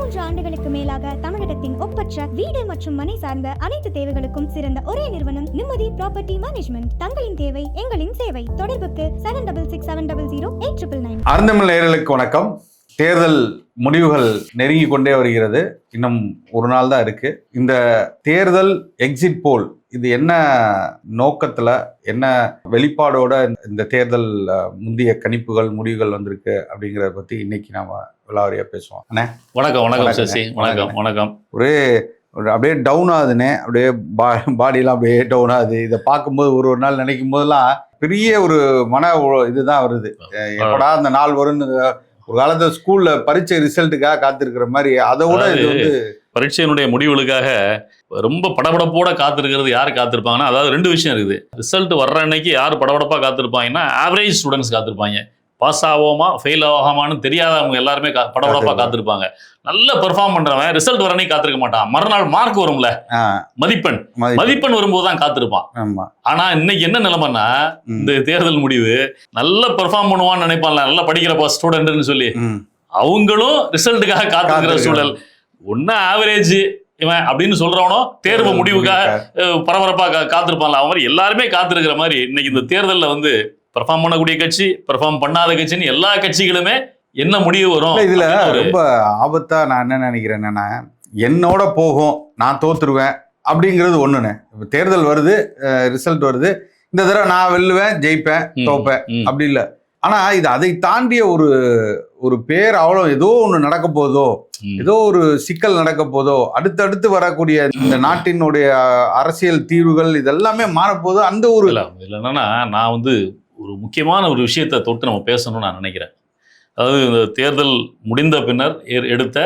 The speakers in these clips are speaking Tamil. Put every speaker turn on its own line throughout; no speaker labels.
13 ஆண்டுகளுக்கு மேலாக தமிழகத்தின் ஒப்பற்ற வீடு மற்றும் மனை சார்ந்த அனைத்து தேவைகளுக்கும் சிறந்த ஒரே நிறுவனம் நிம்மதி ப்ராப்பர்ட்டி மேனேஜ்மெண்ட். தங்களின் தேவை எங்களின் சேவை. தொடர்புக்கு 7667008999.
அருந்தமிழ் நேயர்களுக்கு வணக்கம். தேர்தல் முடிவுகள் நெருங்கி கொண்டே வருகிறது. இன்னும் ஒரு நாள் தான் இருக்கு. இந்த தேர்தல் எக்ஸிட் போல் இது என்ன நோக்கத்துல, என்ன வெளிப்பாடோட இந்த தேர்தல் முந்தைய கணிப்புகள் முடிவுகள் வந்திருக்கு அப்படிங்கிறத பத்தி இன்னைக்கு நாம விலாவரியா பேசுவோம். அண்ணே
வணக்கம். வணக்கம் சசி. வணக்கம். வணக்கம்.
ஒரே அப்படியே டவுன் ஆகுதுண்ணே. அப்படியே பாடியெல்லாம் அப்படியே டவுன் ஆகுது. இதை பார்க்கும்போது ஒரு நாள் நினைக்கும் போதெல்லாம் பெரிய ஒரு மன இதுதான் வருது. எப்படா அந்த நாள் வரும்னு ஒரு காலத்துல ஸ்கூல்ல பரீட்சை ரிசல்ட்டுக்காக காத்திருக்கிற மாதிரி அதோட இது வந்து
பரீட்சையினுடைய முடிவுகளுக்காக ரொம்ப படபடப்போட காத்திருக்கிறது. யார் காத்திருப்பாங்கன்னா, அதாவது ரெண்டு விஷயம் இருக்குது. ரிசல்ட் வர்ற அன்னைக்கு யார் படபடப்பா காத்திருப்பாங்கன்னா, ஆவரேஜ் ஸ்டூடெண்ட்ஸ் காத்திருப்பாங்க. பாஸ் ஆவோமா ஃபெயில் ஆகாமான்னு தெரியாதவங்க எல்லாருமே படபடப்பா காத்திருப்பாங்க. நல்ல பெர்ஃபார்ம் பண்றவன் ரிசல்ட் வர அன்னைக்கு காத்திருக்க மாட்டான். மறுநாள் மார்க் வரும்ல, மதிப்பெண் வரும்போது தான் காத்திருப்பான். ஆனா இன்னைக்கு என்ன நிலைமைன்னா, இந்த தேர்தல் முடிவு நல்ல பெர்ஃபார்ம் பண்ணுவான்னு நினைப்பான்ல, நல்லா படிக்கிற ஸ்டூடெண்ட்னு சொல்லி, அவங்களும் ரிசல்ட்டுக்காக காத்திருக்கிற சூழல். ஒன்னு ஆவரேஜ் இவன் அப்படின்னு சொல்றவனோ தேர்வு முடிவுக்காக பரபரப்பா காத்திருப்பான்ல, அவன் மாதிரி எல்லாருமே காத்திருக்கிற மாதிரி இன்னைக்கு இந்த தேர்தலில் வந்து பெர்ஃபார்ம் பண்ணக்கூடிய கட்சி, பெர்ஃபார்ம் பண்ணாத கட்சின்னு எல்லா கட்சிகளுமே என்ன முடிவு வரும்.
இதுல ரொம்ப ஆபத்தா நான் என்ன நினைக்கிறேன்னா, என்னோட போகும் நான் தோத்துருவேன் அப்படிங்கிறது ஒண்ணுன்னு. இப்ப தேர்தல் வருது, ரிசல்ட் வருது, இந்த தடவை நான் வெல்லுவேன், ஜெயிப்பேன், தோப்பேன் அப்படி இல்லை. ஆனா இது அதை தாண்டிய ஒரு பேர் அவ்வளோ ஏதோ ஒண்ணு நடக்க போதோ, ஏதோ ஒரு சிக்கல் நடக்க போதோ, அடுத்தடுத்து வரக்கூடிய இந்த நாட்டினுடைய அரசியல் தீர்வுகள் இதெல்லாமே மாறப்போதோ. அந்த ஒரு
என்னன்னா, நான் வந்து ஒரு முக்கியமான ஒரு விஷயத்தை தொட்டு நம்ம பேசணும்னு நான் நினைக்கிறேன். அதாவது இந்த தேர்தல் முடிந்த பின்னர் எடுத்த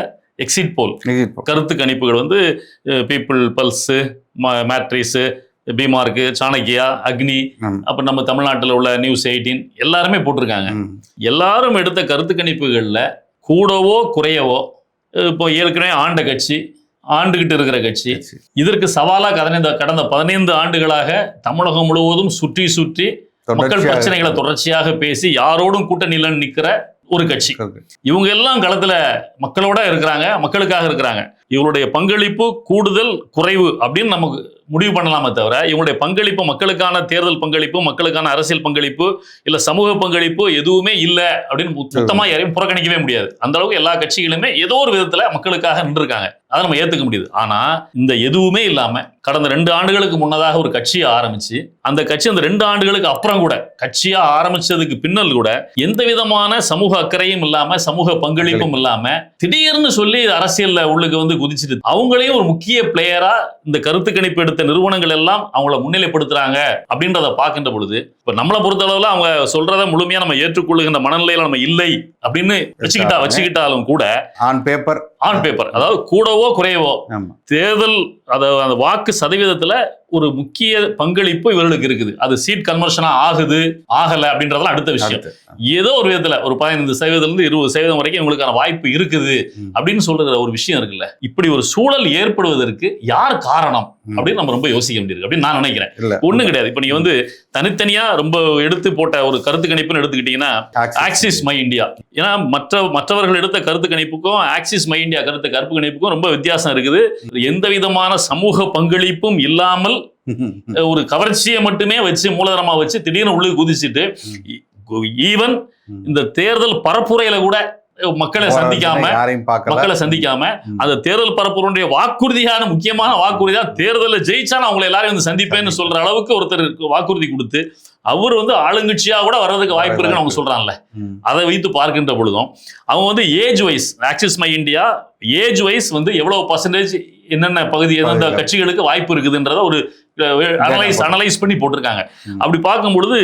எக்ஸிட் போல் கருத்து கணிப்புகள் வந்து பீப்புள் பல்ஸு, மேட்ரிஸு, பிமார்க்கு, சாணக்கியா, அக்னி, அப்ப நம்ம தமிழ்நாட்டில் உள்ள நியூஸ் 18 எல்லாருமே போட்டிருக்காங்க. எல்லாரும் எடுத்த கருத்து கணிப்புகள்ல கூடவோ குறையவோ, இப்போ ஏற்கனவே ஆண்ட கட்சி, ஆண்டுகிட்டு இருக்கிற கட்சி, இதற்கு சவாலாக கடந்த 15 ஆண்டுகளாக தமிழகம் முழுவதும் சுற்றி சுற்றி மக்கள் பிரச்சனைகளை தொடர்ச்சியாக பேசி யாரோடும் கூட்டணியில நிற்கிற ஒரு கட்சி. இவங்க எல்லாம் களத்துல மக்களோட இருக்கிறாங்க, மக்களுக்காக இருக்கிறாங்க. இவங்களுடைய பங்களிப்பு கூடுதல் குறைவு அப்படின்னு நமக்கு முடிவு பண்ணலாமே தவிர, இவங்களுடைய பங்களிப்பு, மக்களுக்கான தேர்தல் பங்களிப்பு, மக்களுக்கான அரசியல் பங்களிப்பு, இல்ல சமூக பங்களிப்பு எதுவுமே இல்லை அப்படின்னு மொத்தமா யாரையும் புறக்கணிக்கவே முடியாது. அந்த அளவுக்கு எல்லா கட்சிகளுமே ஏதோ ஒரு விதத்துல மக்களுக்காக நின்றுருக்காங்க. அதை நம்ம ஏத்துக்க முடியுது. ஆனா இந்த எதுவுமே இல்லாம கடந்த 2 ஆண்டுகளுக்கு முன்னதாக ஒரு கட்சியை ஆரம்பிச்சு, அந்த கட்சி அந்த 2 ஆண்டுகளுக்கு அப்புறம் கூட, கட்சியா ஆரம்பிச்சதுக்கு பின்னல் கூட எந்த விதமான சமூக அக்கறையும் இல்லாம, சமூக பங்களிப்பும் இல்லாம, திடீர்னு சொல்லி அரசியல்ல உள்ளுக்கு வந்து குதிச்சுட்டு அவங்களையும் ஒரு முக்கிய பிளேயரா இந்த கருத்து கணிப்பு எடுத்த நிறுவனங்கள் எல்லாம் அவங்கள முன்னிலைப்படுத்துறாங்க அப்படின்றத பார்க்கின்ற பொழுது, இப்ப நம்மளை பொறுத்த அளவுல அவங்க சொல்றத முழுமையா நம்ம ஏற்றுக்கொள்ளுகின்ற மனநிலையில நம்ம இல்லை அப்படின்னு வச்சுக்கிட்டாலும் கூட
ஆன் பேப்பர்,
அதாவது கூடவோ குறையவோ தேர்தல் அந்த வாக்கு சதவீதத்துல ஒரு முக்கிய பங்களிப்பு இவர்களுக்கு இருக்குது. அது சீட் கன்வர்ஷனா ஆகுது ஆகல அப்படின்றதெல்லாம் அடுத்த விஷயம். ஏதோ ஒரு விதத்துல ஒரு 15% 20% வரைக்கும் இவங்களுக்கான வாய்ப்பு இருக்குது அப்படின்னு சொல்ற ஒரு விஷயம் இருக்குல்ல. இப்படி ஒரு சூழல் ஏற்படுவதற்கு யார் காரணம் அப்படின்னு நம்ம ரொம்ப யோசிக்க வேண்டியிருக்கு அப்படின்னு நான் நினைக்கிறேன். ஒண்ணும் கிடையாது. இப்ப நீங்க வந்து தனித்தனியா ரொம்ப எடுத்து போட்ட ஒரு கருத்து கணிப்புன்னு எடுத்துக்கிட்டீங்கன்னா, ஆக்சிஸ் மை இந்தியா, ஏன்னா மற்றவர்கள் எடுத்த கருத்து கணிப்புக்கும் ஆக்சிஸ் மை இந்தியா கருத்து கணிப்புக்கும் ரொம்ப வித்தியாசம் இருக்குது. எந்த விதமான சமூக பங்களிப்பும் இல்லாமல் ஒரு கவர்ச்சியை மட்டுமே வச்சு, மூலதனமா வச்சு திடீர்னு உள்ளே குதிச்சுட்டு, ஈவன் இந்த தேர்தல் பரப்புரையில கூட மக்களை சந்திக்காம அந்த தேர்தல் பரப்புரையுடைய வாக்குறுதியான முக்கியமான வாக்குறுதியா தேர்தலில் ஜெயிச்சா நான் அவங்களை எல்லாரும் வந்து சந்திப்பேன்னு சொல்ற அளவுக்கு ஒருத்தர் வாக்குறுதி கொடுத்து, அவர் வந்து ஆளுங்கட்சியா கூட வர்றதுக்கு வாய்ப்பு இருக்குன்னு அவங்க சொல்றாங்கல்ல. அதை வைத்து பார்க்கின்ற பொழுதும் அவங்க வந்து age wise, Axis My India age wise வந்து எவ்வளவு பர்சன்டேஜ் என்னென்ன பகுதி எந்த கட்சிகளுக்கு வாய்ப்பு இருக்குதுன்றத ஒரு அனலைஸ் பண்ணி போட்டிருக்காங்க. அப்படி பார்க்கும் பொழுது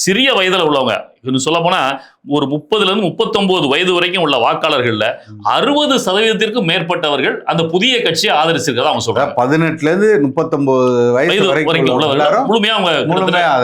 சிறிய வயதுல உள்ளவங்க, சொல்ல போனா ஒரு 30 to 39 வயது வரைக்கும் உள்ள வாக்காளர்கள்ல 60% மேற்பட்டவர்கள் அந்த புதிய கட்சியை ஆதரிச்சிருக்கிறதா அவங்க சொல்றாங்க.
18 to 39 வயது வரைக்கும் உள்ளவர்கள் முழுமையா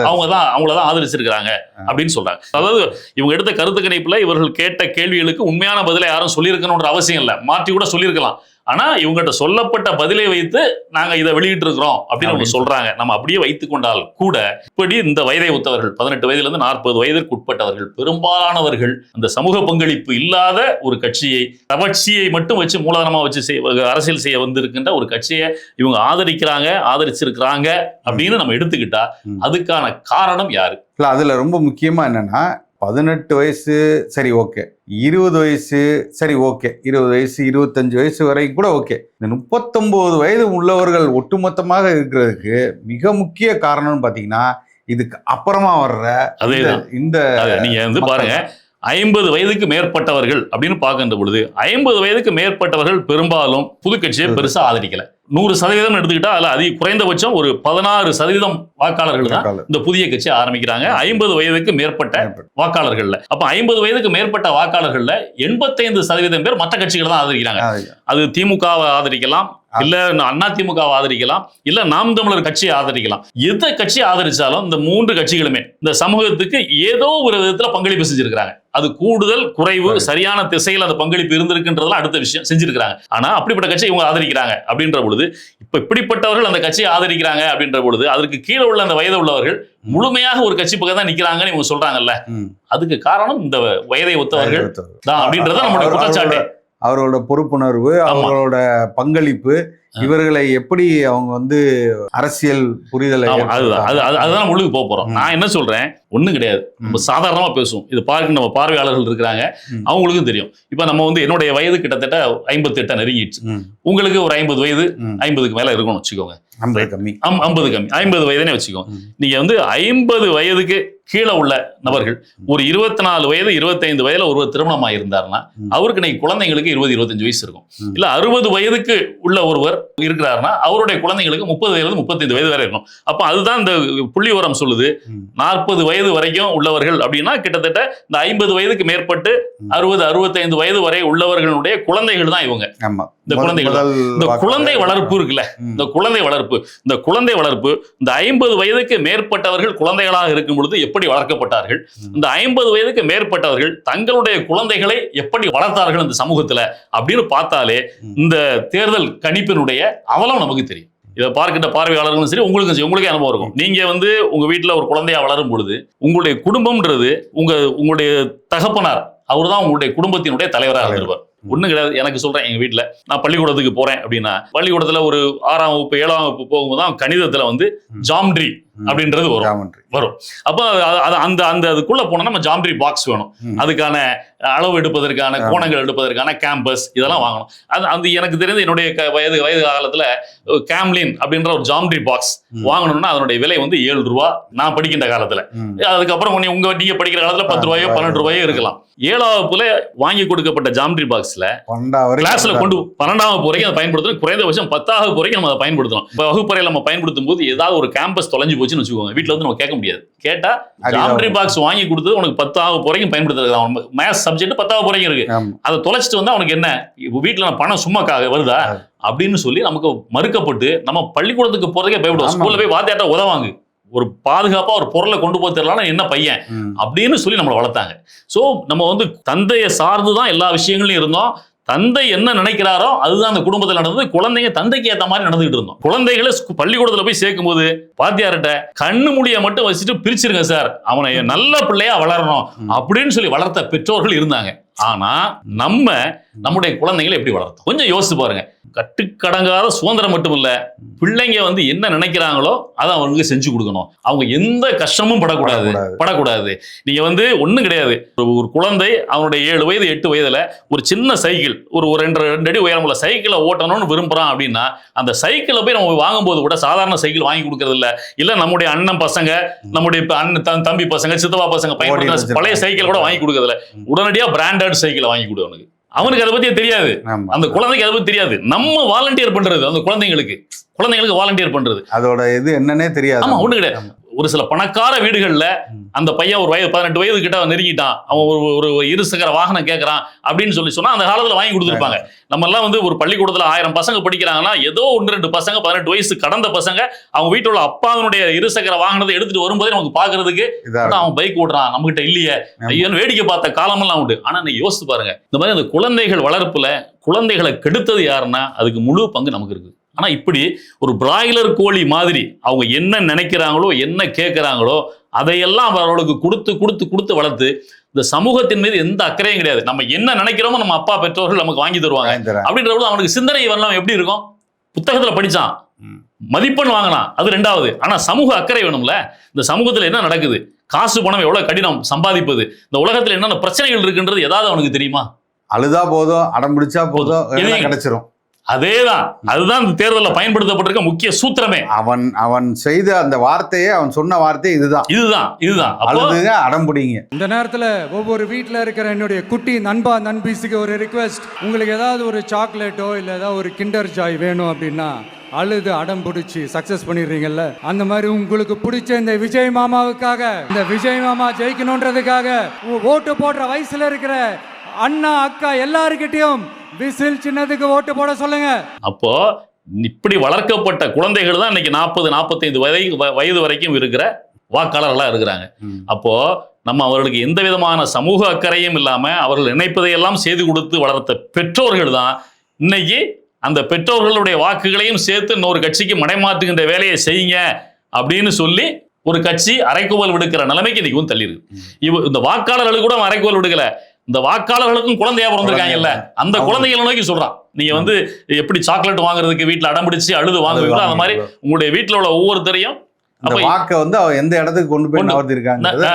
அவங்களதான் ஆதரிச்சிருக்காங்க அப்படின்னு சொல்றாங்க. அதாவது இவங்க எடுத்த கருத்து கணிப்புல இவர்கள் கேட்ட கேள்விகளுக்கு உண்மையான பதிலை யாரும் சொல்லியிருக்கணும்ன்ற அவசியம் இல்லை, மாற்றி கூட சொல்லியிருக்கலாம். ஆனா இவங்ககிட்ட சொல்லப்பட்ட பதிலை வைத்து நாங்க இதை வெளியிட்டு இருக்கிறோம் அப்படின்னு சொல்றாங்க. நம்ம அப்படியே வைத்துக் கொண்டால் கூட இப்படி இந்த வயதை ஒத்தவர்கள் 18 வயதுல இருந்து 40 வயதிற்கு உட்பட்ட மேற்பட்டவர்கள், பெரும்பாலானவர்கள் அந்த சமூக பங்களிப்பு இல்லாத ஒரு கட்சியை, கவர்ச்சியை மட்டும் வச்சு மூலதனமா வச்சு அரசியல் செய்ய வந்திருக்கின்ற ஒரு கட்சியை இவங்க ஆதரிச்சிருக்கிறாங்க அப்படின்னு நம்ம எடுத்துக்கிட்டா அதுக்கான காரணம் யாரு?
இல்ல, அதுல ரொம்ப முக்கியமா என்னன்னா 18 வயசு சரி ஓகே, 20 வயசு சரி ஓகே, 20 வயசு 25 வயசு வரைக்கும் கூட ஓகே. இந்த 39 வயது உள்ளவர்கள் ஒட்டுமொத்தமாக இருக்கிறதுக்கு மிக முக்கிய காரணம்னு பாத்தீங்கன்னா இதுக்கு அப்புறமா வர்ற இந்த
நீங்க வந்து பாருங்க, 50 வயதுக்கு மேற்பட்டவர்கள் அப்படின்னு பார்க்கின்ற பொழுது 50 வயதுக்கு மேற்பட்டவர்கள் பெரும்பாலும் புது கட்சியை பெருசா ஆதரிக்கல. 100% எடுத்துக்கிட்டா அதுல குறைந்தபட்சம் ஒரு 16% வாக்காளர்கள் தான் இந்த புதிய கட்சி ஆரம்பிக்கிறாங்க 50 வயதுக்கு மேற்பட்ட வாக்காளர்கள்ல. அப்ப 50 வயதுக்கு மேற்பட்ட வாக்காளர்கள்ல 85% பேர் மற்ற கட்சிகளை தான் ஆதரிக்கிறாங்க. அது திமுகவை ஆதரிக்கலாம், இல்ல அண்ணா திமுகவை ஆதரிக்கலாம், இல்ல நாம் தமிழர் கட்சியை ஆதரிக்கலாம். எந்த கட்சி ஆதரிச்சாலும் இந்த 3 கட்சிகளுமே இந்த சமூகத்துக்கு ஏதோ ஒரு விதத்துல பங்களிப்பு செஞ்சிருக்காங்க. அது கூடுதல் குறைவு சரியான திசையில் அந்த பங்களிப்பு இருந்திருக்குன்றதுலாம் அடுத்த விஷயம் செஞ்சிருக்காங்க. ஆனா அப்படிப்பட்ட கட்சியை இவங்க ஆதரிக்கிறாங்க அப்படின்ற பொழுது, இப்ப இப்படிப்பட்டவர்கள் அந்த கட்சியை ஆதரிக்கிறாங்க அப்படின்ற பொழுது அதற்கு கீழே உள்ள அந்த வயது உள்ளவர்கள் முழுமையாக ஒரு கட்சி பக்கம் தான் நிக்கிறாங்கன்னு இவங்க சொல்றாங்கல்ல, அதுக்கு காரணம் இந்த வயதை ஒத்தவர்கள் தான் அப்படின்றத நம்மளுடைய குற்றச்சாட்டு.
அவர்களோட பொறுப்புணர்வு, அவர்களோட பங்களிப்பு, இவர்களை எப்படி அவங்க வந்து அரசியல் புரிதலை
அதுதான் முழுக்க போக போறோம். நான் என்ன சொல்றேன், ஒண்ணும் கிடையாது, நம்ம சாதாரணமா பேசுவோம். இது பார்க்க நம்ம பார்வையாளர்கள் இருக்கிறாங்க, அவங்களுக்கும் தெரியும். இப்ப நம்ம வந்து என்னுடைய வயது கிட்டத்தட்ட 58 நெருங்கிடுச்சு. உங்களுக்கு ஒரு 50 வயது 50க்கு மேல இருக்கணும் வச்சுக்கோங்க. 50 கம்மி 50 வயதுனே வச்சுக்கோங்க. நீங்க வந்து 50 வயதுக்கு கீழே உள்ள நபர்கள் ஒரு 24 வயது 25 வயதுல ஒருவர் திருமணமா இருந்தாருன்னா அவருக்கு இன்னைக்கு குழந்தைங்களுக்கு 20-25 வயசு இருக்கும். இல்ல 60 வயதுக்கு உள்ள ஒருவர் இருக்கிறாருன்னா அவருடைய குழந்தைங்களுக்கு 30 வயது 35 வயது வரை இருக்கும். அப்ப அதுதான் இந்த புள்ளி விவரம் சொல்லுது. 40 வயது வரைக்கும் உள்ளவர்கள் அப்படின்னா கிட்டத்தட்ட இந்த 50 வயதுக்கு மேற்பட்டு 60-65 வயது வரை உள்ளவர்களுடைய குழந்தைகள் தான் இவங்க. இந்த குழந்தைகள், இந்த குழந்தை வளர்ப்பு இருக்குல்ல, இந்த குழந்தை வளர்ப்பு இந்த 50 வயதுக்கு மேற்பட்டவர்கள் குழந்தைகளாக இருக்கும் பொழுது எப்படி வளர்க்கப்பட்டார்கள், இந்த 50 வயதுக்கு மேற்பட்டவர்கள் தங்களுடைய குழந்தைகளை எப்படி வளர்த்தார்கள் இந்த சமூகத்துல அப்படின்னு பார்த்தாலே இந்த தேர்தல் கணிப்பினுடைய அவலம் நமக்கு தெரியும். இதை பார்க்கின்ற பார்வையாளர்களும் சரி, உங்களுக்கே அனுபவம் இருக்கும். நீங்க வந்து உங்க வீட்டுல ஒரு குழந்தையா வளரும் பொழுது உங்களுடைய குடும்பம்ன்றது உங்களுடைய தகப்பனார் அவர் தான் உங்களுடைய குடும்பத்தினுடைய தலைவராக இருப்பார். ஒண்ணும் கிடையாது. எனக்கு சொல்றேன், எங்க வீட்டுல நான் பள்ளிக்கூடத்துக்கு போறேன் அப்படின்னா பள்ளிக்கூடத்துல ஒரு 6ஆம் வகுப்பு 7ஆம் வகுப்பு போகும்போது கணிதத்துல வந்து ஜாமெட்ரி அப்படின்றது வரும். அப்ப அந்த அதுக்குள்ள போனா நம்ம ஜாமெட்ரி பாக்ஸ் வேணும், அதுக்கான அளவு எடுப்பதற்கான கோணங்கள் எடுப்பதற்கான கேம்பஸ் இதெல்லாம் வாங்கணும். அது எனக்கு தெரிந்து என்னுடைய வயது காலத்துல கேம்லின் அப்படின்ற ஒரு ஜாமெட்ரி பாக்ஸ் வாங்கணும்னா அதனுடைய விலை வந்து 7 ரூபா நான் படிக்கின்ற காலத்துல. அதுக்கப்புறம் நீங்க படிக்கிற காலத்துல 10 ரூபாயோ 12 ரூபாயோ இருக்கலாம். 7ஆம் வகுப்புல வாங்கி கொடுக்கப்பட்ட ஜாமெட்ரி பாக்ஸ்ல கிளாஸ்ல கொண்டு 12ஆம் வகுப்பு வரைக்கும் அதை பயன்படுத்தணும். குறைந்தபட்சம் 10ஆம் வகுப்பு வரைக்கும் நம்ம அதை பயன்படுத்தணும். வகுப்பறையில் நம்ம பயன்படுத்தும் போது ஏதாவது ஒரு கேம்பஸ் தொலைஞ்சு போச்சுன்னு வச்சுக்கோங்க, வீட்டுல வந்து நம்ம கேட்க முடியாது. கேட்டா ஜாமெட்ரி பாக்ஸ் வாங்கி கொடுத்தது உனக்கு 10ஆம் வகுப்பு வரைக்கும் பயன்படுத்துறது, மேத்ஸ் சப்ஜெக்ட் 10ஆம் வகுப்பு வரைக்கும் இருக்கு, அதை தொலைச்சிட்டு வந்தா உனக்கு என்ன வீட்டுல பணம் சும்மாக்காக வருதா அப்படின்னு சொல்லி நமக்கு மறுக்கப்பட்டு நம்ம பள்ளிக்கூடத்துக்கு போறதுக்கே பயப்படுவோம். ஸ்கூல்ல போய் வாத்தியாட்ட உதவாங்க, ஒரு பாதுகாப்பா ஒரு பொருளை கொண்டு போய் தரலாம், என்ன பையன் அப்படின்னு சொல்லி நம்மளை வளர்த்தாங்க. சோ நம்ம வந்து தந்தையை சார்ந்துதான் எல்லா விஷயங்களும் இருந்தோம். தந்தை என்ன நினைக்கிறாரோ அதுதான் அந்த குடும்பத்தில் நடந்தது. குழந்தைங்க தந்தைக்கு ஏற்ற மாதிரி நடந்துகிட்டு இருந்தோம். குழந்தைகளை பள்ளிக்கூடத்துல போய் சேர்க்கும் போது வாத்தியார்கிட்ட கண்ணு முடிய மட்டும் வச்சுட்டு பிரிச்சிருங்க சார், அவனை நல்ல பிள்ளையா வளரணும் அப்படின்னு சொல்லி வளர்த்த பெற்றோர்கள் இருந்தாங்க. ஆனா நம்முடைய குழந்தைகளை எப்படி வளர்த்தோம் கொஞ்சம் யோசிச்சு பாருங்க. கட்டுக்கடங்காத சுதந்திரம் மட்டும் இல்ல, பிள்ளைங்க வந்து என்ன நினைக்கிறாங்களோ அதை அவங்களுக்கு செஞ்சு கொடுக்கணும். அவங்க எந்த கஷ்டமும் படக்கூடாது. நீங்க வந்து ஒண்ணும் கிடையாது. ஒரு குழந்தை அவனுடைய 7 வயது 8 வயதுல ஒரு சின்ன சைக்கிள், ஒரு 2 அடி உயரமுள்ள சைக்கிளை ஓட்டணும்னு விரும்புறான் அப்படின்னா அந்த சைக்கிளை போய் நம்ம வாங்கும்போது கூட சாதாரண சைக்கிள் வாங்கி கொடுக்கறது இல்ல நம்முடைய அண்ணன் பசங்க, நம்முடைய தம்பி பசங்க, சித்தப்பா பசங்க பயன்படுத்துற பழைய சைக்கிள் கூட வாங்கி கொடுக்கறதுல உடனடியா பிராண்டட் சைக்கிளை வாங்கி கொடு. அவனுக்கு அதை பத்தி தெரியாது, அந்த குழந்தைக்கு அதை பத்தி தெரியாது. நம்ம வாலண்டியர் பண்றது, அந்த குழந்தைங்களுக்கு வாலண்டியர் பண்றது,
அதோட இது என்னன்னே தெரியாது.
ஆமா, ஒண்ணு கிடையாது. ஒரு சில பணக்கார வீடுகள்ல அந்த பையன் ஒரு 18 வயது கிட்ட நெருங்கிட்டான், அவன் ஒரு இருசக்கர வாகனம் கேட்கறான் அப்படின்னு சொன்னா அந்த காலத்துல வாங்கி கொடுத்துருப்பாங்க. நம்ம எல்லாம் வந்து ஒரு பள்ளிக்கூடத்துல 1000 பசங்க படிக்கிறாங்கன்னா ஏதோ 1-2 பசங்க 18 வயசு கடந்த பசங்க அவங்க வீட்டுல உள்ள அப்பாவினுடைய இருசக்கர வாகனத்தை எடுத்துட்டு வரும்போதே நமக்கு பாக்குறதுக்கு அவன் பைக் ஓடுறான், நம்ம கிட்ட இல்லையே ஐயோன்னு வேடிக்கை பார்த்த காலமெல்லாம் உண்டு. ஆனா நீங்க யோசிச்சு பாருங்க, இந்த மாதிரி அந்த குழந்தைகள் வளர்ப்புல குழந்தைகளை கெடுத்தது யாருன்னா அதுக்கு முழு பங்கு நமக்கு இருக்கு. ஆனா இப்படி ஒரு பிராய்லர் கோழி மாதிரி அவங்க என்ன நினைக்கிறாங்களோ என்ன கேட்கிறாங்களோ அதையெல்லாம் அவர்களுக்கு கொடுத்து கொடுத்து கொடுத்து வளர்த்து இந்த சமூகத்தின் மீது எந்த அக்கறையும் கிடையாது. நம்ம என்ன நினைக்கிறோமோ நம்ம அப்பா பெற்றோர்கள் நமக்கு வாங்கி தருவாங்க அப்படின்றபோது அவனுக்கு சிந்தனை வரலாம் எப்படி இருக்கும்? புத்தகத்துல படிச்சான், மதிப்பெண் வாங்கினான், அது ரெண்டாவது. ஆனா சமூக அக்கறை வேணும்ல. இந்த சமூகத்துல என்ன நடக்குது, காசு பணம் எவ்வளவு கடினம் சம்பாதிப்பது, இந்த உலகத்துல என்னென்ன பிரச்சனைகள் இருக்குன்றது ஏதாவது அவனுக்கு தெரியுமா?
அழுதா போதும், அடம் பிடிச்சா போதும், கிடைச்சிரும்.
அதேதான், அதுதான் இந்த தேர்தலில் பயன்படுத்தப்பட்டிருக்க முக்கிய சூத்திரமே.
அவன் செய்த அந்த வார்த்தையே, அவன் சொன்ன வார்த்தையே இதுதான். அழுதுங்க, அடம் பிடிங்க.
இந்த நேரத்தில் ஒவ்வொரு வீட்டில் இருக்கிற என்னுடைய குட்டி நண்பா நண்பீஸுக்கு ஒரு ரிக்வெஸ்ட். உங்களுக்கு ஏதாவது ஒரு சாக்லேட்டோ இல்லை ஏதாவது ஒரு கிண்டர் ஜாய் வேணும் அப்படின்னா அழுது அடம் பிடிச்சி சக்சஸ் பண்ணிடுறீங்கல்ல, அந்த மாதிரி உங்களுக்கு பிடிச்ச இந்த விஜய் மாமாவுக்காக, இந்த விஜய் மாமா ஜெயிக்கணுன்றதுக்காக ஓட்டு போடுற வயசுல இருக்கிற அண்ணா அக்கா எல்லாருக்கிட்டையும் விசில் சின்னதுக்கு ஓட்டு போட சொல்லுங்க.
அப்போ இப்படி வளர்க்கப்பட்ட குழந்தைகள் தான் இன்னைக்கு 40-45 வயது வரைக்கும் இருக்கிற வாக்காளர்களா இருக்கிறாங்க. அப்போ நம்ம அவர்களுக்கு எந்த விதமான சமூக அக்கறையும் இல்லாம அவர்கள் நினைப்பதையெல்லாம் செய்து கொடுத்து வளர்த்த பெற்றோர்கள் தான் இன்னைக்கு அந்த பெற்றோர்களுடைய வாக்குகளையும் சேர்த்து இன்னொரு கட்சிக்கு மடைமாற்றுகின்ற வேலையை செய்யுங்க அப்படின்னு சொல்லி ஒரு கட்சி அரைக்குவல் விடுக்கிற நிலைமைக்கு இன்னைக்கு வந்து தள்ளிருக்கு. இந்த வாக்காளர்களுக்கு கூட அரைக்குவல் விடுக்கல, இந்த வாக்காளர்களுக்கும் குழந்தையா பிறந்திருக்காங்கல்ல, அந்த குழந்தைகளை நோக்கி சொல்றான். நீங்க வந்து எப்படி சாக்லேட் வாங்குறதுக்கு வீட்டுல அடம் பிடிச்சு அழுது வாங்குவீங்களோ அந்த மாதிரி உங்களுடைய வீட்டுல உள்ள ஒவ்வொருத்தரையும்
வாக்க வந்து எந்த இடத்துக்கு கொண்டு போய் நகர்த்திருக்காங்க.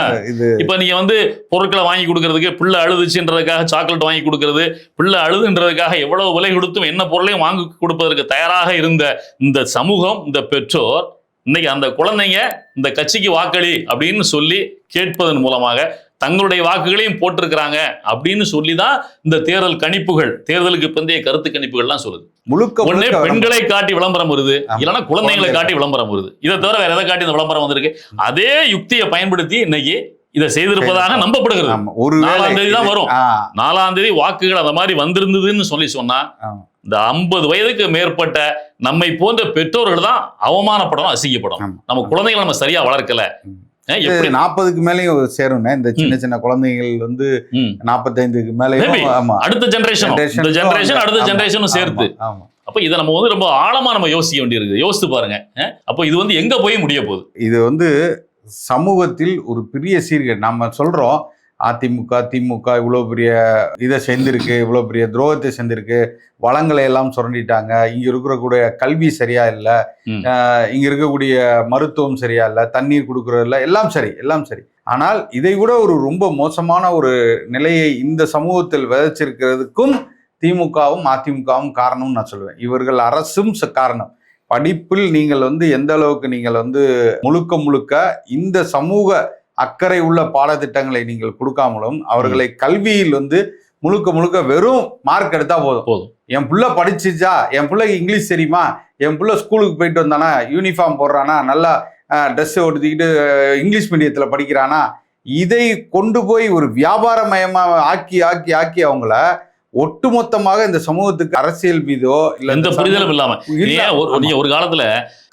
இப்ப நீங்க வந்து பொருட்களை வாங்கி கொடுக்கறதுக்கு, பிள்ளை அழுதுச்சுன்றதுக்காக சாக்லேட் வாங்கி கொடுக்கறது, பிள்ளை அழுதுன்றதுக்காக எவ்வளவு விலை கொடுத்தும் என்ன பொருளையும் வாங்கி கொடுப்பதற்கு தயாராக இருந்த இந்த சமூகம், இந்த பெற்றோர் இன்னைக்கு அந்த குழந்தைங்க இந்த கட்சிக்கு வாக்களி அப்படின்னு சொல்லி கேட்பதன் மூலமாக தங்களுடைய வாக்குகளையும் போட்டிருக்கிறாங்க அப்படின்னு சொல்லிதான் இந்த தேர்தல் கணிப்புகள், தேர்தலுக்கு பிந்தைய கருத்து கணிப்புகள்லாம் சொல்லுது. ஒண்ணே பெண்களை காட்டி விளம்பரம் வருது, இல்லைன்னா குழந்தைகளை காட்டி விளம்பரம் வருது. இதை தவிர வேற எதை காட்டி இந்த விளம்பரம் வந்திருக்கு? அதே யுக்தியை பயன்படுத்தி இன்னைக்கு இதை செய்திருப்பதாக நம்பப்படுகிறது. 4ஆம் தேதி தான் வரும். 4ஆம் தேதி வாக்குகள் அந்த மாதிரி வந்திருந்ததுன்னு சொன்னா இந்த 50 வயதுக்கு மேற்பட்ட நம்மை போன்ற பெற்றோர்கள் தான் அவமானப்படணும், அசிங்கப்படும். நம்ம குழந்தைகளை நம்ம சரியா வளர்க்கல.
40க்கு மேலேயும் சேரும். இந்த சின்ன சின்ன குழந்தைகள் வந்து 45க்கு மேலேயும்
அடுத்த ஜெனரேஷன் அடுத்த ஜெனரேஷனும் சேர்த்து. அப்ப இதை நம்ம வந்து ரொம்ப ஆழமா நம்ம யோசிக்க வேண்டியிருக்கு. யோசித்து பாருங்க. அப்போ இது வந்து எங்க போய் முடிய போகுது?
இது வந்து சமூகத்தில் ஒரு பெரிய சீர்கேடு. நம்ம சொல்றோம் அதிமுக திமுக இவ்வளோ பெரிய இதை செஞ்சிருக்கு, இவ்வளோ பெரிய துரோகத்தை செஞ்சிருக்கு, வளங்களை எல்லாம் சுரண்டிட்டாங்க, இங்க இருக்கக்கூடிய கல்வி சரியா இல்லை, இங்க இருக்கக்கூடிய மருத்துவம் சரியா இல்லை, தண்ணீர் கொடுக்கறதில்ல, எல்லாம் சரி. ஆனால் இதை விட ஒரு ரொம்ப மோசமான ஒரு நிலையை இந்த சமூகத்தில் விதைச்சிருக்கிறதுக்கும் திமுகவும் அதிமுகவும் காரணம்னு நான் சொல்லுவேன். இவர்கள் அரசும் காரணம். படிப்பில் நீங்கள் வந்து எந்த அளவுக்கு நீங்கள் வந்து முழுக்க இந்த சமூக அக்கறை உள்ள பாடத்திட்டங்களை நீங்கள் கொடுக்காமலும் அவர்களை கல்வியில் வந்து முழுக்க வெறும் மார்க் எடுத்தா போதும். என் பிள்ளை படிச்சுச்சா, என் பிள்ளைக்கு இங்கிலீஷ் தெரியுமா, என் பிள்ளை ஸ்கூலுக்கு போயிட்டு வந்தானா, யூனிஃபார்ம் போடுறானா, நல்லா ட்ரெஸ் ஒடுத்திக்கிட்டு இங்கிலீஷ் மீடியத்தில் படிக்கிறானா, இதை கொண்டு போய் ஒரு வியாபாரமயமா ஆக்கி அவங்கள ஒட்டுமொத்தமாக இந்த சமூகத்துக்கு அரசியல் மீதோ இல்ல
எந்த புரிதலும் இல்லாம ஒரு காலத்துல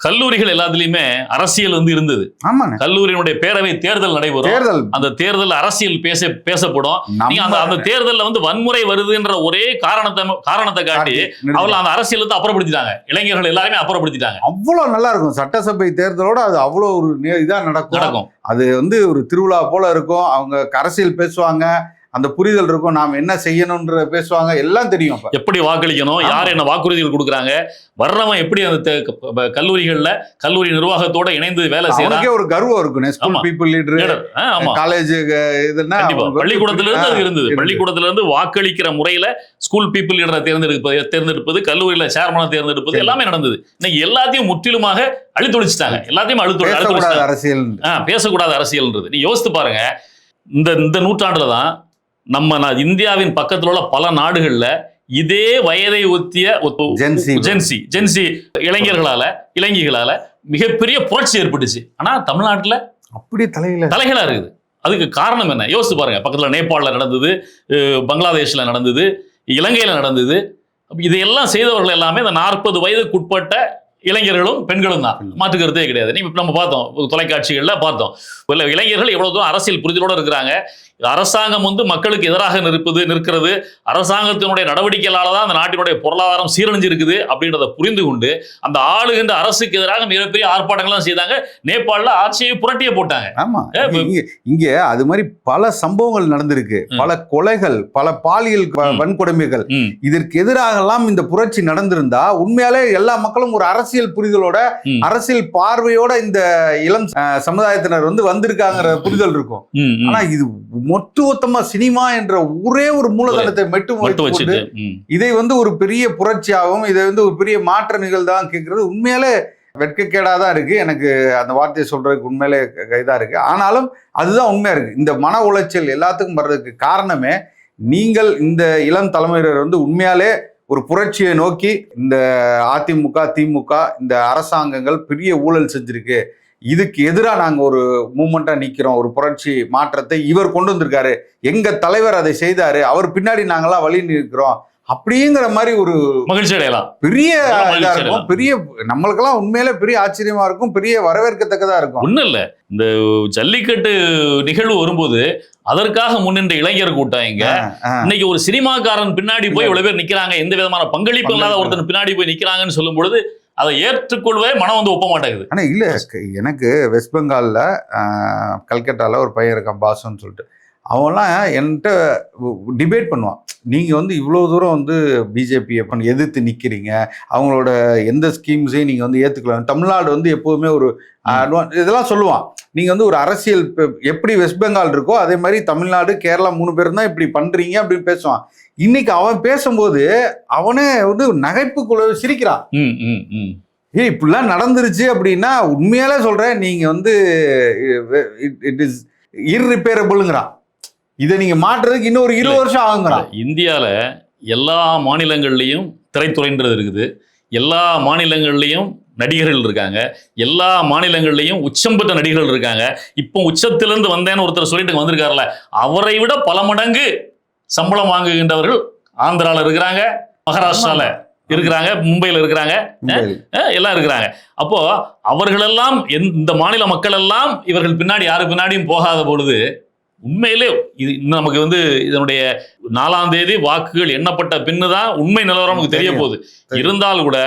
கல்லூரிகள் எல்லாத்துலயுமே அரசியல் வந்து இருந்தது. கல்லூரியினுடைய பேரவை தேர்தல் நடைபெறும். அந்த தேர்தல் அரசியல் பேசப்படும். அந்த தேர்தல்ல வந்து வன்முறை வருதுன்ற ஒரே காரணத்தை காட்டி அவளை அந்த அரசியல் வந்து அப்புறப்படுத்திட்டாங்க. இளைஞர்கள் எல்லாருமே அப்புறப்படுத்திட்டாங்க.
அவ்வளவு நல்லா இருக்கும். சட்டசபை தேர்தலோட அது அவ்வளவு ஒரு இதா நடக்கும். அது வந்து ஒரு திருவிழா போல இருக்கும். அவங்க அரசியல் பேசுவாங்க, அந்த புரிதல் இருக்கும், நாம் என்ன செய்யணும்ன்ற பேசுவாங்க, எல்லாம் தெரியும்.
எப்படி வாக்களிக்கணும், யார் என்ன வாக்குறுதிகள் கொடுக்குறாங்க, வர்றவன் எப்படி அந்த கல்லூரிகள்ல கல்லூரி நிர்வாகத்தோட இணைந்து வேலை செய்யறாங்க.
ஒரு கர்வம் இருக்கும். ஸ்கூல் பீப்புள் லீடர், காலேஜ் இதுன்னா
பள்ளிக்கூடத்துல இருந்து அது இருந்தது. பள்ளிக்கூடத்துல இருந்து வாக்களிக்கிற முறையில ஸ்கூல் பீப்புள் லீடரை தேர்ந்தெடுப்பது, கல்லூரியில சேர்மனை தேர்ந்தெடுப்பது எல்லாமே நடந்தது. இன்னைக்கு எல்லாத்தையும் முற்றிலுமாக அழித்தொழிச்சிட்டாங்க. எல்லாத்தையும்
அரசியல்
பேசக்கூடாத அரசியல்ன்றது. நீ யோசித்து பாருங்க. இந்த நூற்றாண்டுல தான் நம்ம இந்தியாவின் பக்கத்தில் உள்ள பல நாடுகள்ல இதே வயதை ஒத்திய ஜென்சி இளைஞர்களால மிகப்பெரிய புரட்சி ஏற்பட்டுச்சு. ஆனா தமிழ்நாட்டுல அப்படியே தலைகளா இருக்குது. அதுக்கு காரணம் என்ன? யோசிச்சு பாருங்க. பக்கத்துல நேபாளல நடந்தது, பங்களாதேஷ்ல நடந்தது, இலங்கையில நடந்தது. இதையெல்லாம் செய்தவர்கள் எல்லாமே இந்த 40 வயதுக்குட்பட்ட இளைஞர்களும் பெண்களும் தான், மாற்று கருத்தே கிடையாது. நீங்க நம்ம பார்த்தோம் தொலைக்காட்சிகள்ல பார்த்தோம், இளைஞர்கள் எவ்வளவு தூரம் அரசியல் புரிதலோட இருக்கிறாங்க. அரசாங்கம் மக்களுக்கு எதிராக நிற்கிறது, அரசாங்கத்தினுடைய நடவடிக்கைகளால தான் அந்த நாட்டினுடைய பொருளாதாரம் சீரழிஞ்சு இருக்குது அப்படின்றத புரிந்து கொண்டு அந்த ஆளுகின்ற அரசுக்கு எதிராக மிகப்பெரிய ஆர்ப்பாட்டங்கள் செய்தாங்க. நேபாளில் ஆட்சியை புரட்டியே போட்டாங்க.
ஆமா, இங்க அது மாதிரி பல சம்பவங்கள் நடந்திருக்கு, பல கொலைகள், பல பாலியல் வன்கொடுமைகள். இதற்கு எதிராக எல்லாம் இந்த புரட்சி நடந்திருந்தா உண்மையாலே எல்லா மக்களும் ஒரு அரசியல் புரிதலோட, அரசியல் பார்வையோட இந்த இளம் சமுதாயத்தினர் வந்திருக்காங்கிற புரிதல் இருக்கும். ஆனா இது மொத்தமா சினிமா என்ற ஒரே ஒரு மூலதனத்தை மட்டும் இதை ஒரு பெரிய புரட்சியாகவும், இதை ஒரு பெரிய மாற்ற நிகழ்தான் கேட்கறது உண்மையாலே வெட்கக்கேடாதான் இருக்கு. எனக்கு அந்த வார்த்தையை சொல்றதுக்கு உண்மையிலே இதா இருக்கு. ஆனாலும் அதுதான் உண்மையா இருக்கு. இந்த மன உளைச்சல் எல்லாத்துக்கும் வர்றதுக்கு காரணமே நீங்கள் இந்த இளம் தலைமுறையினர் உண்மையாலே ஒரு புரட்சியை நோக்கி இந்த அதிமுக, திமுக இந்த அரசாங்கங்கள் பெரிய ஊழல் செஞ்சிருக்கு, இதுக்கு எதிராக நாங்கள் ஒரு மூமெண்ட்டாக நிற்கிறோம், ஒரு புரட்சி மாற்றத்தை இவர் கொண்டு வந்திருக்காரு, எங்கள் தலைவர் அதை செய்தாரு, அவர் பின்னாடி நாங்களாம் வழி நிற்கிறோம் அப்படிங்கிற மாதிரி ஒரு
மகிழ்ச்சி அடையலாம்.
பெரிய இதாக இருக்கும். பெரிய நம்மளுக்கெல்லாம் உண்மையில பெரிய ஆச்சரியமா இருக்கும், பெரிய வரவேற்கத்தக்கதா இருக்கும்.
ஒன்றும் இல்லை, இந்த ஜல்லிக்கட்டு நிகழ்வு வரும்போது அதற்காக முன்னின்ற இளைஞர் கூட்டம் இன்னைக்கு ஒரு சினிமாக்காரன் பின்னாடி போய் இவ்வளவு பேர் நிக்கிறாங்க, எந்த விதமான பங்களிப்பு இல்லாத ஒருத்தன் பின்னாடி போய் நிக்கிறாங்கன்னு சொல்லும் பொழுது அதை ஏற்றுக்கொள்வே மனம் ஒப்ப மாட்டேங்குது.
ஆனா இல்ல, எனக்கு வெஸ்ட் பெங்கால்ல கல்கட்டால ஒரு பையன் இருக்கான் பாசுன்னு சொல்லிட்டு, அவன்லாம் என்கிட்ட டிபேட் பண்ணுவான். நீங்கள் இவ்வளோ தூரம் பிஜேபியை எதிர்த்து நிற்கிறீங்க, அவங்களோட எந்த ஸ்கீம்ஸையும் நீங்கள் ஏற்றுக்கலாம், தமிழ்நாடு எப்போதுமே ஒரு இதெல்லாம் சொல்லுவான். நீங்கள் ஒரு அரசியல் எப்படி வெஸ்ட் பெங்கால் இருக்கோ அதே மாதிரி தமிழ்நாடு, கேரளா 3 பேரும் தான் இப்படி பண்ணுறீங்க அப்படின்னு பேசுவான். இன்னைக்கு அவன் பேசும்போது அவனே நகைப்புக்குள்ள சிரிக்கிறான். இப்படிலாம் நடந்துருச்சு அப்படின்னா உண்மையாலே சொல்கிறேன், நீங்கள் இட் இஸ் இர்ரிப்பேரபிள்ங்கிறான். இதை நீங்க மாற்றுறதுக்கு இன்னொரு 20 வருஷம் ஆகுங்கிறான்.
இந்தியாவில் எல்லா மாநிலங்கள்லையும் திரைத்துறைன்றது இருக்குது, எல்லா மாநிலங்கள்லையும் நடிகர்கள் இருக்காங்க, எல்லா மாநிலங்கள்லையும் உச்சம் பெற்ற நடிகர்கள் இருக்காங்க. இப்போ உச்சத்திலிருந்து வந்தேன்னு ஒருத்தர் சொல்லிட்டு வந்திருக்காருல, அவரை விட பல மடங்கு சம்பளம் வாங்குகின்றவர்கள் ஆந்திரால இருக்கிறாங்க, மகாராஷ்டிரால இருக்கிறாங்க, மும்பையில் இருக்கிறாங்க, எல்லாம் இருக்கிறாங்க. அப்போ அவர்களெல்லாம் இந்த மாநில மக்கள் எல்லாம் இவர்கள் பின்னாடி யாரு பின்னாடியும் போகாத பொழுது உண்மையிலே இது நமக்கு இதனுடைய 4ஆம் தேதி வாக்குகள் எண்ணப்பட்ட பின்னுதான் உண்மை நிலவரம் நமக்கு தெரிய போகுது. இருந்தால் கூட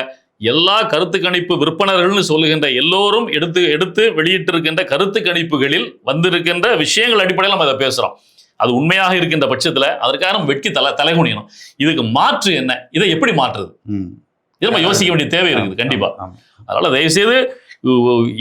எல்லா கருத்து கணிப்பு விற்பனர்கள்னு சொல்லுகின்ற எல்லோரும் எடுத்து வெளியிட்டிருக்கின்ற கருத்து கணிப்புகளில் வந்திருக்கின்ற விஷயங்கள் அடிப்படையில் நம்ம இதை பேசுறோம். அது உண்மையாக இருக்கின்ற பட்சத்துல அதற்கான வெட்கி தலைகுனியணும். இதுக்கு மாற்று என்ன, இதை எப்படி மாற்றுறது, இது நம்ம யோசிக்க வேண்டிய தேவை இருக்குது கண்டிப்பா. அதனால தயவுசெய்து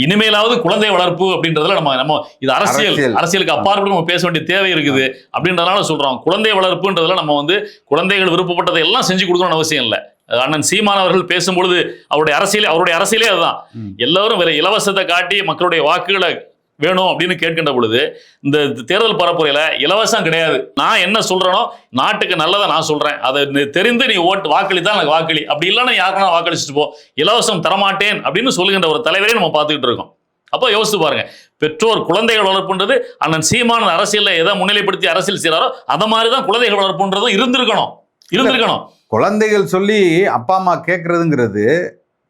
இனிமேலாவது குழந்தை வளர்ப்பு அப்படின்றதுல நம்ம இது அரசியலுக்கு அப்பாற்பட்டு நம்ம பேச வேண்டிய தேவை இருக்குது அப்படின்றதுனால சொல்றோம். குழந்தை வளர்ப்புன்றதுல நம்ம குழந்தைகள் விருப்பப்பட்டதை எல்லாம் செஞ்சு கொடுக்கணும்னு அவசியம் இல்லை. அண்ணன் சீமான் அவர்கள் பேசும்பொழுது அவருடைய அரசியலே அதுதான். எல்லாரும் வேற இலவசத்தை காட்டி மக்களுடைய வாக்குகளை வேணும் அப்படின்னு கேட்கின்ற பொழுது இந்த தேர்தல் பரப்புரையில இலவசம் கிடையாது. நான் என்ன சொல்றேனோ நாட்டுக்கு நல்லதை நான் சொல்றேன், அதை தெரிந்து நீ வாக்களித்தான் எனக்கு வாக்களி, அப்படி இல்லைன்னா யாருக்குன்னா வாக்களிச்சுட்டு போ, இலவசம் தரமாட்டேன் அப்படின்னு சொல்லுகின்ற ஒரு தலைவரே நம்ம பார்த்துக்கிட்டு இருக்கோம். அப்போ யோசித்து பாருங்க, பெற்றோர் குழந்தைகள் வளர்ப்புன்றது அண்ணன் சீமான அரசியல்ல எதை முன்னிலைப்படுத்தி அரசியல் செய்யறாரோ அதை மாதிரிதான் குழந்தைகள் வளர்ப்புன்றதும் இருந்திருக்கணும்.
குழந்தைகள் சொல்லி அப்பா அம்மா கேட்கறதுங்கிறது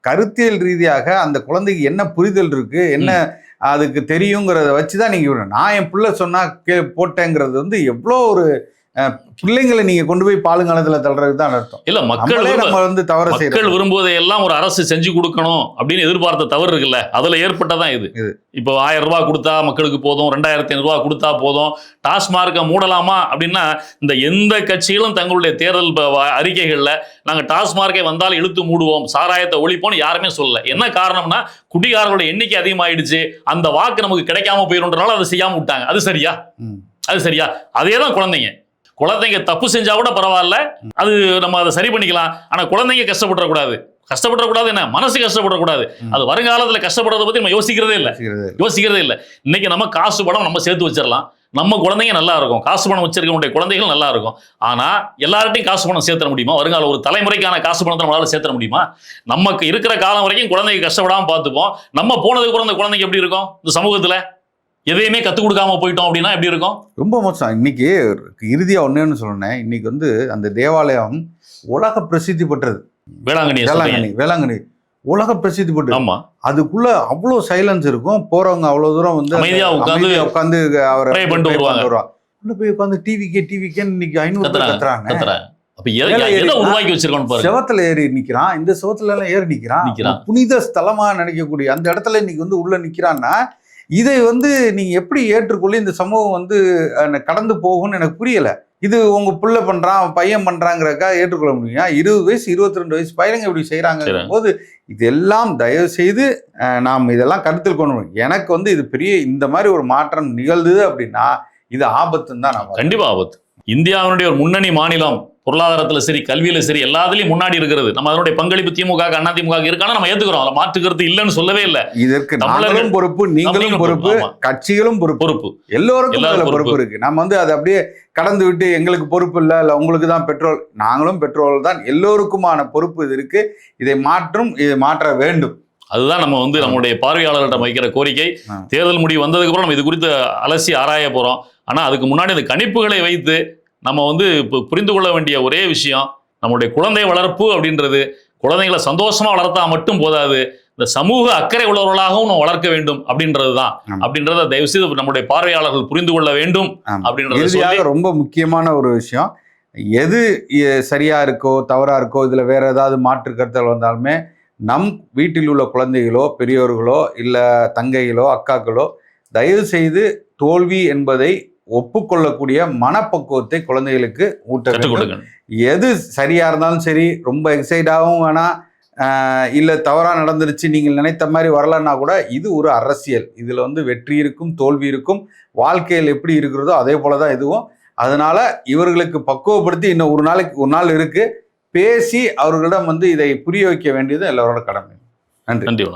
கருத்தியல் ரீதியாக அந்த குழந்தைக்கு என்ன புரிதல் இருக்கு, என்ன அதுக்கு தெரியுங்கிறத வச்சுதான் நீங்க, நான் என் பிள்ளை சொன்னா போட்டேங்கிறது எவ்வளோ ஒரு பிள்ளைங்களை நீங்க கொண்டு போய் பாலுங்காலத்துல தள்ளுறதுக்கு தான் அர்த்தம்.
இல்ல மக்கள் விரும்புவதை எல்லாம் ஒரு அரசு செஞ்சு கொடுக்கணும் அப்படின்னு எதிர்பார்த்த தவறு இருக்குல்ல, அதுல ஏற்பட்டதான் இது. இப்போ 1000 ரூபாய் கொடுத்தா மக்களுக்கு போதும், 2500 ரூபாய் கொடுத்தா போதும், டாஸ்மார்க்கை மூடலாமா அப்படின்னா இந்த எந்த கட்சிகளும் தங்களுடைய தேர்தல் அறிக்கைகள்ல நாங்க டாஸ்மார்க்கை வந்தால் இழுத்து மூடுவோம், சாராயத்தை ஒழிப்போம்னு யாருமே சொல்லல. என்ன காரணம்னா குடிகாரர்களோட எண்ணிக்கை அதிகமாயிடுச்சு, அந்த வாக்கு நமக்கு கிடைக்காம போயிருன்றனால அதை செய்யாம விட்டாங்க. அது சரியா? அதேதான் குழந்தைங்க தப்பு செஞ்சா கூட பரவாயில்ல, அது நம்ம அதை சரி பண்ணிக்கலாம். ஆனா குழந்தைங்க கஷ்டப்படக்கூடாது, என்ன மனசு கஷ்டப்படக்கூடாது. அது வருங்காலத்துல கஷ்டப்படுறதை பத்தி நம்ம யோசிக்கிறதே இல்லை. இன்னைக்கு நம்ம காசு பணம் நம்ம சேர்த்து வச்சிடலாம், நம்ம குழந்தைங்க நல்லா இருக்கும், காசு பணம் வச்சிருக்க குழந்தைகள் நல்லா இருக்கும். ஆனா எல்லார்ட்டையும் காசு பணம் சேர்த்துட முடியுமா? வருங்கால ஒரு தலைமுறைக்கான காசு பணத்தை நம்மளால சேர்த்துட முடியுமா? நமக்கு இருக்கிற காலம் வரைக்கும் குழந்தைங்க கஷ்டப்படாம பார்த்துப்போம். நம்ம போனதுக்கு அப்புறம் அந்த குழந்தைங்க எப்படி இருக்கும், இந்த சமூகத்துல எதையுமே கற்றுக் கொடுக்காம போயிட்டோம் அப்படின்னா எப்படி இருக்கும்?
ரொம்ப மோசம். இன்னைக்கு இறுதியா ஒன்னேன்னு சொன்னேன், இன்னைக்கு அந்த தேவாலயம் உலக பிரசித்தி பெற்றது.
வேளாங்கண்ணி
உலக பிரசித்தி போட்டு.
ஆமா,
அதுக்குள்ள அவ்வளவு சைலன்ஸ் இருக்கும். போறவங்க அவ்வளவு தூரம் வந்து
அமைதியா
உட்காந்து அவரை
pray பண்ணிட்டு வருவாங்க.
உள்ள போய் உட்காந்து டிவிக்கே இன்னைக்கு 500 கத்துறாங்க.
அப்ப எதை உருவாக்கி வச்சிருக்கோம் பாருங்க.
செவத்துல ஏறி நிக்கிறான், இந்த செவத்துல எல்லாம் ஏறி நிக்கிறான். புனித ஸ்தலமா நினைக்கக்கூடிய அந்த இடத்துல இன்னைக்கு வந்து உள்ள நிக்கிறான்னா, இதை வந்து நீங்க எப்படி ஏற்றுக்கொள்ள இந்த சமூகம் வந்து கடந்து போகும்னு எனக்கு புரியல. இது உங்க புள்ள பண்றான், பையன் பண்றாங்கிறக்கா ஏற்றுக்கொள்ள முடியும்? 20 வயசு 22 வயசு பையங்க இப்படி செய்யறாங்க போது இதெல்லாம் தயவு செய்து நாம் இதெல்லாம் கருத்தில் கொண்டு. எனக்கு வந்து இது பெரிய இந்த மாதிரி ஒரு மாற்றம் நிகழ்ந்தது அப்படின்னா இது ஆபத்துன்னு தான் நான்.
கண்டிப்பா ஆபத்து. இந்தியாவினுடைய ஒரு முன்னணி மாநிலம், பொருளாதாரத்துல சரி, கல்வியில சரி, எல்லாத்துலயும் முன்னாடி இருக்கிறது. நம்ம அதனுடைய பங்களிப்பு திமுக, அதிமுக இருக்கான நம்ம ஏத்துக்கிறோம். அதை மாற்றுக்கிறது இல்லைன்னு சொல்லவே இல்லை.
இதற்கு நாங்களும் பொறுப்பு, நீங்களும் பொறுப்பு, கட்சிகளும் பொறுப்பு, எல்லோருக்கும் பொறுப்பு இருக்கு. நம்ம வந்து அதை அப்படியே கடந்து விட்டு எங்களுக்கு பொறுப்பு இல்லை, இல்லை உங்களுக்கு தான் பெட்ரோல், நாங்களும் பெட்ரோல் தான், எல்லோருக்குமான பொறுப்பு இது இருக்கு. இதை மாற்ற வேண்டும்.
அதுதான் நம்ம வந்து நம்மளுடைய பார்வையாளர்கிட்ட வைக்கிற கோரிக்கை. தேர்தல் முடிவு வந்ததுக்கு அப்புறம் நம்ம இது குறித்து அலசி ஆராய போறோம். ஆனா அதுக்கு முன்னாடி இந்த கணிப்புகளை வைத்து நம்ம வந்து புரிந்து கொள்ள வேண்டிய ஒரே விஷயம், நம்மளுடைய குழந்தை வளர்ப்பு அப்படின்றது குழந்தைகளை சந்தோஷமா வளர்த்தா மட்டும் போதாது, இந்த சமூக அக்கறை உள்ளவர்களாகவும் நம்ம வளர்க்க வேண்டும் அப்படின்றது தான். அப்படின்றத தயவு செய்து நம்முடைய பார்வையாளர்கள் புரிந்து கொள்ள வேண்டும் அப்படின்றது
ரொம்ப முக்கியமான ஒரு விஷயம். எது சரியா இருக்கோ தவறா இருக்கோ, இதுல வேற ஏதாவது மாற்று கருத்துகள் வந்தாலுமே நம் வீட்டில் உள்ள குழந்தைகளோ, பெரியோர்களோ, இல்லை தங்கைகளோ, அக்காக்களோ தயவு செய்து தோல்வி என்பதை ஒப்புக்கொள்ளக்கூடிய மனப்பக்குவத்தை குழந்தைகளுக்கு ஊட்ட வேண்டும். எது சரியா இருந்தாலும் சரி, ரொம்ப எக்ஸைட்டாகவும் வேணாம், இல்லை தவறாக நடந்துருச்சு நீங்கள் நினைத்த மாதிரி வரலன்னா கூட இது ஒரு அரசியல். இதில் வந்து வெற்றி இருக்கும், தோல்வி இருக்கும். வாழ்க்கையில் எப்படி இருக்கிறதோ அதே போல தான் இதுவும். அதனால இவர்களுக்கு பக்குவப்படுத்தி இன்னும் ஒரு நாள் இருக்கு, பேசி அவர்களிடம் வந்து இதை புரிய வைக்க வேண்டியது எல்லாரோட கடமை. நன்றி.
நன்றி.